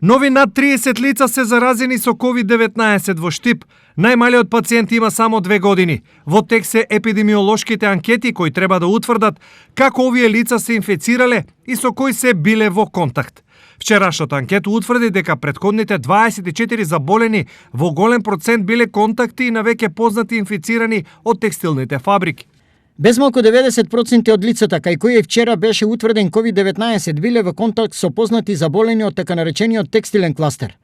Нови над 30 лица се заразени со COVID-19 во Штип. Најмалиот пациент има само 2 години. Во тек се епидемиолошките анкети кои треба да утврдат како овие лица се инфецирале и со кои се биле во контакт. Вчерашната анкета утврди дека претходните 24 заболени во голем процент биле контакти на веќе познати инфицирани од текстилните фабрики. Безмалку 90% од лицата кај кои вчера беше утврден COVID-19 биле во контакт со познати заболени од така наречениот текстилен кластер.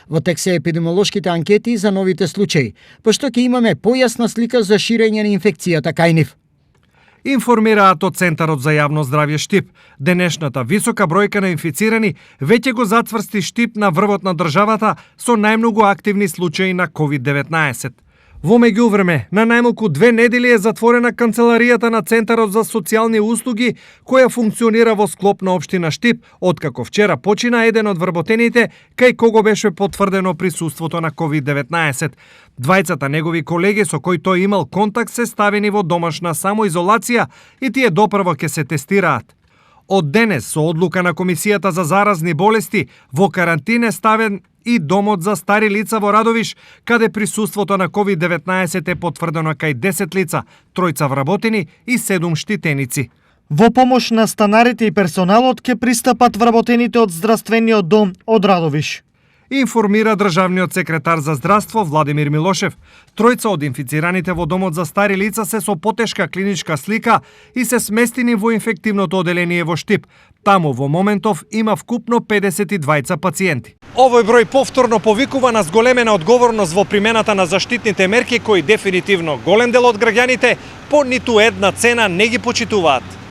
Во тек се епидемиолошките анкети за новите случаи, пошто ќе имаме појасна слика за ширење на инфекцијата кај нив. Информираат од Центарот за јавно здравје Штип. Денешната висока бројка на инфицирани веќе го затврсти Штип на врвот на државата со најмногу активни случаи на COVID-19. Во меѓувреме, на најмалку 2 недели е затворена канцеларијата на Центарот за социјални услуги, која функционира во склоп на општина Штип, откако вчера почина еден од вработените кај кого беше потврдено присуството на COVID-19. Двајцата негови колеги со кои тој имал контакт се ставени во домашна самоизолација и тие допрво ќе се тестираат. Од денес, со одлука на Комисијата за заразни болести, во карантин е ставен и домот за стари лица во Радовиш, каде присуството на COVID-19 е потврдено кај 10 лица, 3 вработени и 7 штитеници. Во помош на станарите и персоналот ќе пристапат вработените од здравствениот дом од Радовиш. Информира државниот секретар за здравство Владимир Милошев. 3 од инфицираните во домот за стари лица се со потешка клиничка слика и се сместени во инфективното оделение во Штип. Таму во моментов има вкупно 52 пациенти. Овој број повторно повикува на зголемена одговорност во примената на заштитните мерки кои дефинитивно голем дел од граѓаните по ниту една цена не ги почитуваат.